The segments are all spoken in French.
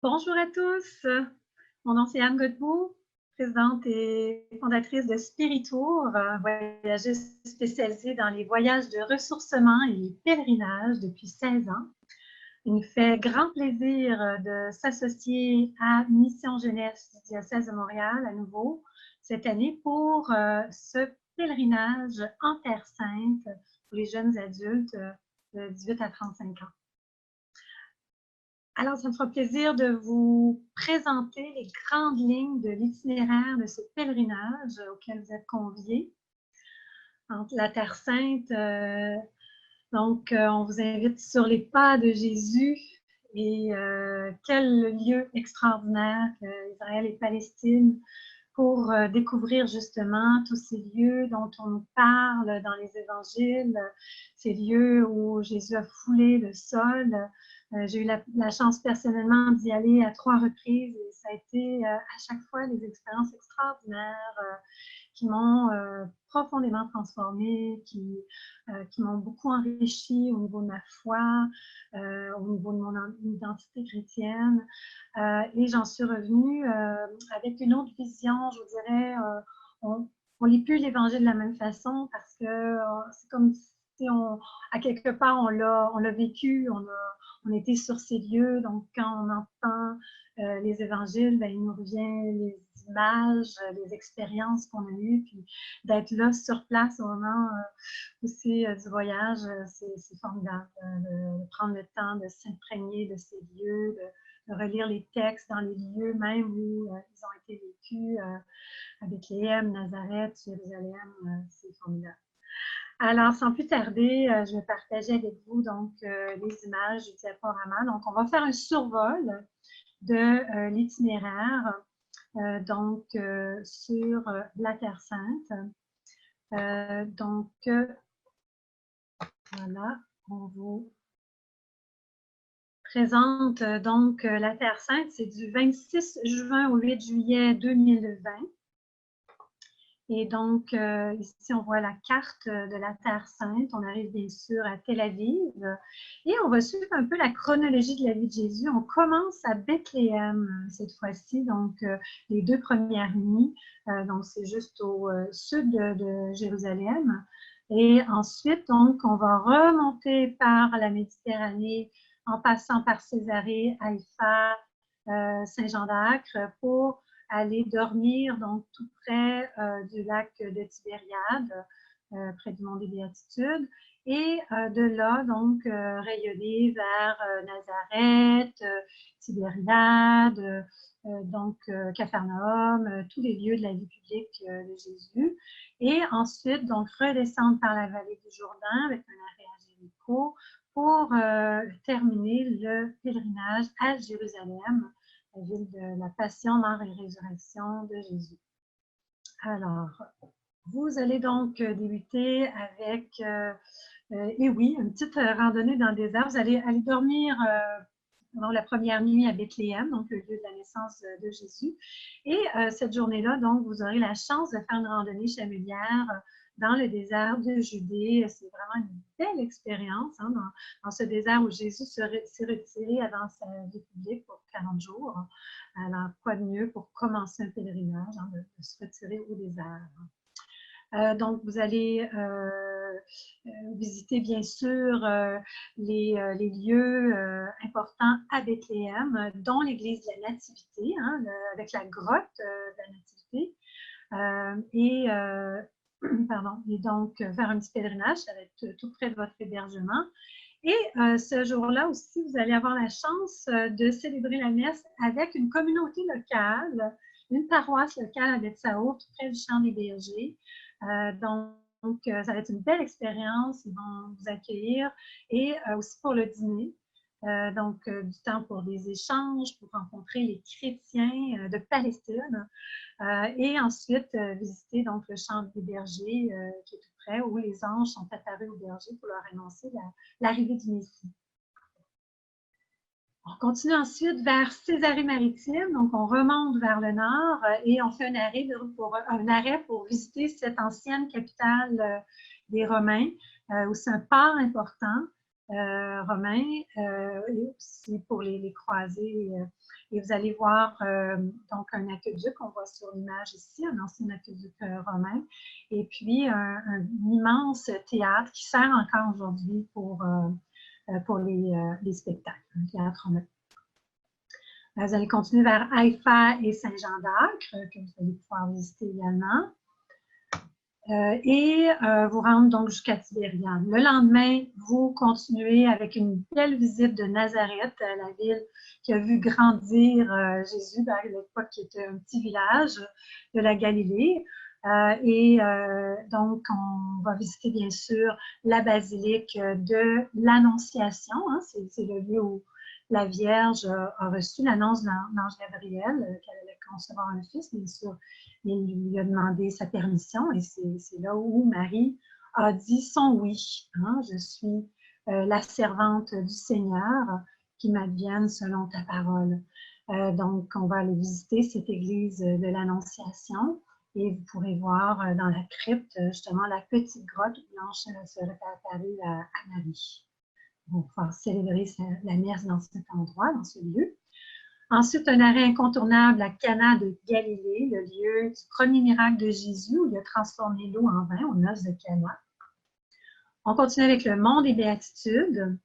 Bonjour à tous, mon nom c'est Anne Godbout, présidente et fondatrice de Spiritour, voyageuse spécialisée dans les voyages de ressourcement et les pèlerinages depuis 16 ans. Il nous fait grand plaisir de s'associer à Mission Jeunesse du diocèse de Montréal à nouveau cette année pour ce pèlerinage en Terre Sainte pour les jeunes adultes de 18 à 35 ans. Alors, ça me fera plaisir de vous présenter les grandes lignes de l'itinéraire de ce pèlerinage auquel vous êtes conviés entre la Terre Sainte. On vous invite sur les pas de Jésus et quel lieu extraordinaire que Israël et Palestine pour découvrir justement tous ces lieux dont on nous parle dans les évangiles, ces lieux où Jésus a foulé le sol. J'ai eu la chance personnellement d'y aller à 3 reprises et ça a été à chaque fois des expériences extraordinaires qui m'ont profondément transformée, qui m'ont beaucoup enrichi au niveau de ma foi, au niveau de mon identité chrétienne. Et j'en suis revenue avec une autre vision, je vous dirais. On ne lit plus l'Évangile de la même façon parce que c'est comme si à quelque part, on l'a vécu, on était sur ces lieux. Donc, quand on entend les évangiles, ben, il nous revient les images, les expériences qu'on a eues, puis d'être là sur place au moment aussi du voyage, c'est formidable de prendre le temps de s'imprégner de ces lieux, de relire les textes dans les lieux même où ils ont été vécus, à Bethléem, Nazareth, Jérusalem, c'est formidable. Alors, sans plus tarder, je vais partager avec vous donc les images du diaporama. Donc, on va faire un survol de l'itinéraire sur la Terre Sainte. Voilà, on vous présente donc la Terre Sainte. C'est du 26 juin au 8 juillet 2020. Et donc, ici, on voit la carte de la Terre Sainte. On arrive bien sûr à Tel Aviv. Et on va suivre un peu la chronologie de la vie de Jésus. On commence à Bethléem cette fois-ci, donc les 2 premières nuits. Donc, c'est juste au sud de Jérusalem. Et ensuite, donc, on va remonter par la Méditerranée en passant par Césarée, Haïfa, Saint-Jean d'Acre pour aller dormir donc tout près du lac de Tibériade, près du mont des Béatitudes, et de là donc rayonner vers Nazareth, Tibériade, Capharnaüm, tous les lieux de la vie publique de Jésus, et ensuite donc redescendre par la vallée du Jourdain avec un arrêt à Jéricho pour terminer le pèlerinage à Jérusalem, la ville de la passion, mort et résurrection de Jésus. Alors, vous allez donc débuter avec, et oui, une petite randonnée dans le désert. Vous allez aller dormir pendant la première nuit à Bethléem, donc le lieu de la naissance de Jésus. Et cette journée-là, donc, vous aurez la chance de faire une randonnée chamelière dans le désert de Judée. C'est vraiment une belle expérience dans ce désert où Jésus s'est retiré avant sa vie publique pour 40 jours. Alors, quoi de mieux pour commencer un pèlerinage, de se retirer au désert. Donc, vous allez visiter bien sûr les lieux importants à Bethléem, dont l'église de la Nativité, avec la grotte de la Nativité. Et donc faire un petit pèlerinage, ça va être tout près de votre hébergement. Et ce jour-là aussi, vous allez avoir la chance de célébrer la messe avec une communauté locale, une paroisse locale à Betsaour, tout près du champ des bergers. Donc, ça va être une belle expérience. Ils vont vous accueillir et aussi pour le dîner. Du temps pour des échanges, pour rencontrer les chrétiens de Palestine. Et ensuite, visiter donc, le champ des bergers qui est tout près, où les anges sont apparus aux bergers pour leur annoncer l'arrivée du Messie. On continue ensuite vers Césarée-Maritime, donc on remonte vers le nord et on fait un arrêt pour visiter cette ancienne capitale des Romains, où c'est un port important. romain et aussi pour les croisés. Et vous allez voir donc un aqueduc, on voit sur l'image ici, un ancien aqueduc romain, et puis un immense théâtre qui sert encore aujourd'hui pour les spectacles, un théâtre romain. Vous allez continuer vers Haïfa et Saint-Jean-d'Acre, que vous allez pouvoir visiter également. Vous rendre donc jusqu'à Tibériade. Le lendemain, vous continuez avec une belle visite de Nazareth, la ville qui a vu grandir Jésus à l'époque qui était un petit village de la Galilée. Donc, on va visiter bien sûr la basilique de l'Annonciation. Hein, c'est le lieu où la Vierge a reçu l'annonce de l'ange Gabriel qu'elle allait concevoir un fils, bien sûr. Il lui a demandé sa permission et c'est là où Marie a dit son oui. Hein, je suis la servante du Seigneur, qui m'advienne selon ta parole. Donc, on va aller visiter cette église de l'Annonciation et vous pourrez voir dans la crypte justement la petite grotte où l'ange serait apparu à Marie. On va pouvoir célébrer la messe dans cet endroit, dans ce lieu. Ensuite, un arrêt incontournable à Cana de Galilée, le lieu du premier miracle de Jésus où il a transformé l'eau en vin aux noces de Cana. On continue avec le Mont des Béatitudes.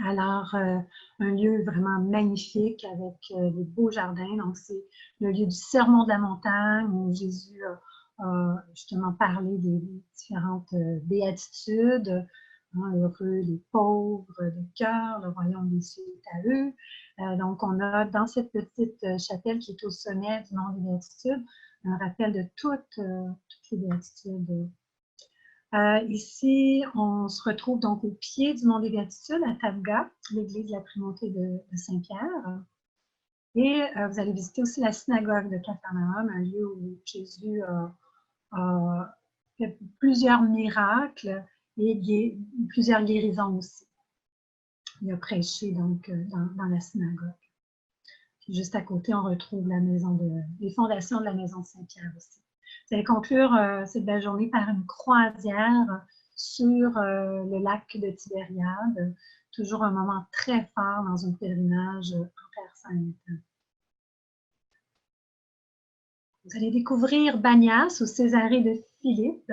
Alors, un lieu vraiment magnifique avec des beaux jardins. Donc, c'est le lieu du sermon de la montagne où Jésus a justement parlé des différentes béatitudes. Hein, heureux les pauvres de cœur, le royaume des cieux est à eux. Donc, on a dans cette petite chapelle qui est au sommet du Mont des Béatitudes un rappel de toutes les béatitudes. Ici, on se retrouve donc au pied du Mont des Béatitudes, à Tabga, l'église de la Primauté de Saint-Pierre. Et vous allez visiter aussi la synagogue de Capharnaüm, un lieu où Jésus a fait plusieurs miracles et plusieurs guérisons aussi. Il a prêché donc dans la synagogue. Puis juste à côté, on retrouve les fondations de la maison de Saint-Pierre aussi. Vous allez conclure cette belle journée par une croisière sur le lac de Tibériade. Toujours un moment très fort dans un pèlerinage en Terre Sainte. Vous allez découvrir Banias ou Césarée de Philippe,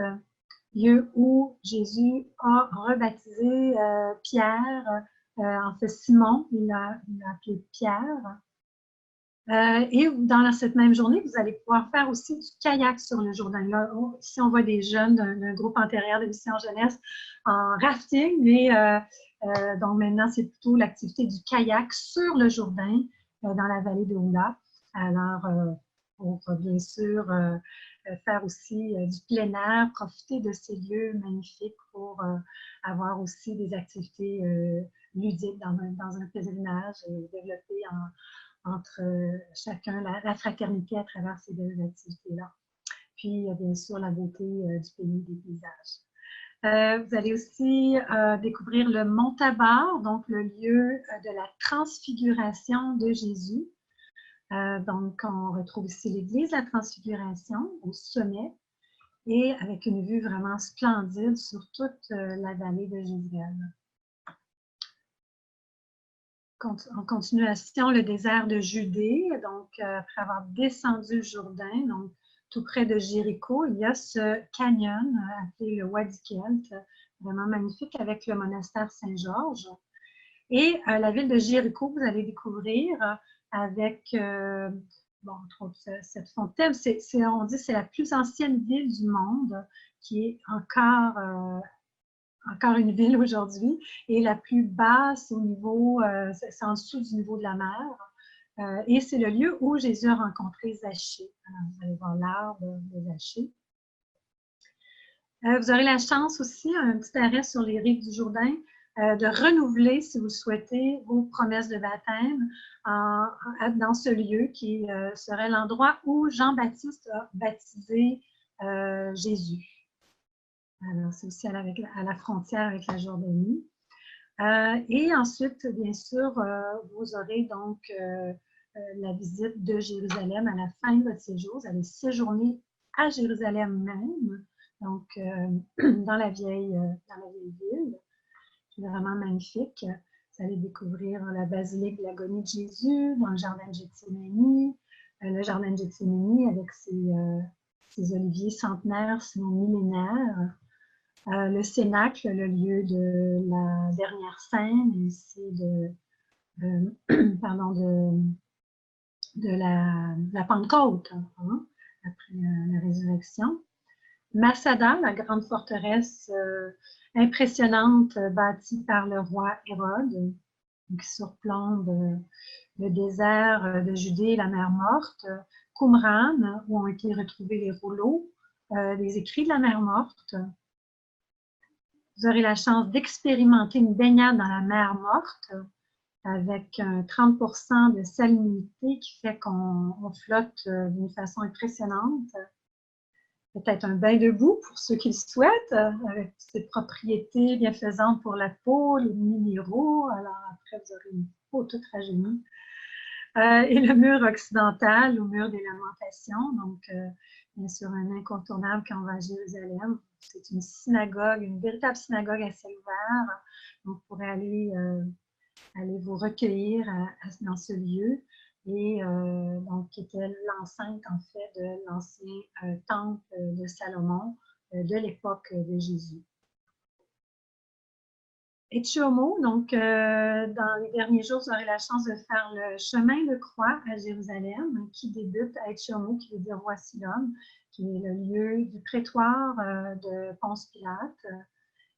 lieu où Jésus a rebaptisé Pierre, en fait Simon, il l'a appelé Pierre. Et dans cette même journée, vous allez pouvoir faire aussi du kayak sur le Jourdain. Là, ici, on voit des jeunes d'un groupe antérieur de Mission Jeunesse en rafting, mais donc maintenant, c'est plutôt l'activité du kayak sur le Jourdain dans la vallée de Oula. Alors, on va bien sûr faire aussi du plein air, profiter de ces lieux magnifiques pour avoir aussi des activités ludiques dans un pèlerinage et développer entre chacun la fraternité à travers ces deux activités-là. Puis, bien sûr, la beauté du pays, des paysages. Vous allez aussi découvrir le Mont Tabor, donc le lieu de la transfiguration de Jésus. Donc, on retrouve ici l'église de la Transfiguration au sommet et avec une vue vraiment splendide sur toute la vallée de Jérusalem. En continuation, le désert de Judée, donc après avoir descendu le Jourdain, donc tout près de Jéricho, il y a ce canyon appelé le Wadi Kelt, vraiment magnifique avec le monastère Saint-Georges. Et la ville de Jéricho, vous allez découvrir avec cette fontaine. On dit que c'est la plus ancienne ville du monde qui est encore une ville aujourd'hui, et la plus basse au niveau, c'est en dessous du niveau de la mer. Et c'est le lieu où Jésus a rencontré Zachée. Alors, vous allez voir l'arbre de Zachée. Vous aurez la chance aussi, un petit arrêt sur les rives du Jourdain, de renouveler, si vous le souhaitez, vos promesses de baptême dans ce lieu qui serait l'endroit où Jean-Baptiste a baptisé Jésus. Alors, c'est aussi à la frontière avec la Jordanie. Et ensuite, bien sûr, vous aurez donc la visite de Jérusalem à la fin de votre séjour. Vous allez séjourner à Jérusalem même, donc dans la vieille ville. qui est vraiment magnifique. Vous allez découvrir la basilique de l'agonie de Jésus dans le jardin de Gethsémani, le jardin de Gethsémani avec ses oliviers centenaires, sinon millénaires. Le Cénacle, le lieu de la dernière scène, ici de la Pentecôte, hein, après la résurrection. Masada, la grande forteresse impressionnante bâtie par le roi Hérode, qui surplombe le désert de Judée et la mer Morte. Qumran, où ont été retrouvés les rouleaux, les écrits de la mer Morte. Vous aurez la chance d'expérimenter une baignade dans la mer Morte avec 30% de salinité qui fait qu'on flotte d'une façon impressionnante. Peut-être un bain de boue pour ceux qui le souhaitent, avec ses propriétés bienfaisantes pour la peau, les minéraux. Alors après, vous aurez une peau toute rajeunie. Et le mur occidental, le mur des lamentations, donc bien sûr un incontournable quand on va à Jérusalem. C'est une synagogue, une véritable synagogue à ciel ouvert. Donc, vous pourrez aller vous recueillir dans ce lieu. Et donc, qui était l'enceinte, en fait, de l'ancien temple de Salomon de l'époque de Jésus. Etchioumo, donc dans les derniers jours, vous aurez la chance de faire le chemin de croix à Jérusalem, qui débute à Etchioumo, qui veut dire voici l'homme, qui est le lieu du prétoire de Ponce Pilate.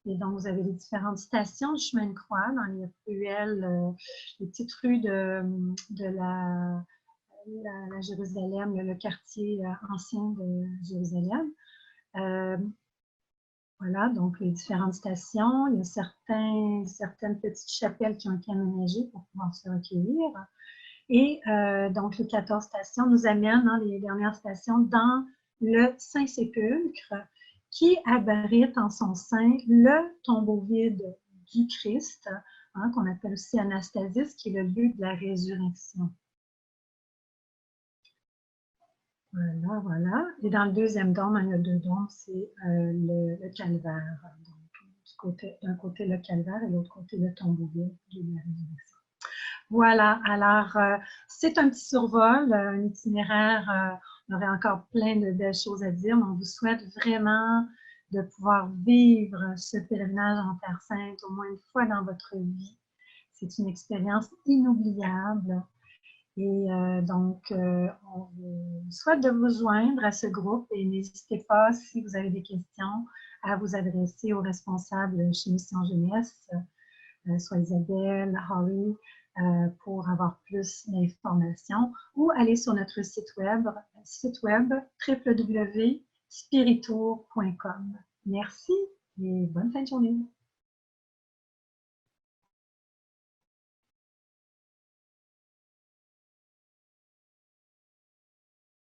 Et donc, vous avez les différentes stations du chemin de croix dans les ruelles, les petites rues de la Jérusalem, le quartier ancien de Jérusalem. Voilà, donc les différentes stations. Il y a certaines petites chapelles qui ont été aménagées pour pouvoir se recueillir. Et donc, les 14 stations nous amènent dans les dernières stations dans le Saint-Sépulcre qui abrite en son sein le tombeau vide du Christ, hein, qu'on appelle aussi Anastasis, qui est le lieu de la résurrection. Voilà, voilà. Et dans le deuxième dôme, il y a deux dômes, c'est le calvaire. D'un côté le calvaire et de l'autre côté le tombeau vide de la résurrection. Voilà, alors c'est un petit survol, un itinéraire, on aurait encore plein de belles choses à dire, mais on vous souhaite vraiment de pouvoir vivre ce pèlerinage en Terre Sainte au moins une fois dans votre vie. C'est une expérience inoubliable. Et donc, on vous souhaite de vous joindre à ce groupe et n'hésitez pas, si vous avez des questions, à vous adresser aux responsables chez Mission Jeunesse, soit Isabelle, Holly, pour avoir plus d'informations, ou aller sur notre site web www.spiritour.com. Merci et bonne fin de journée.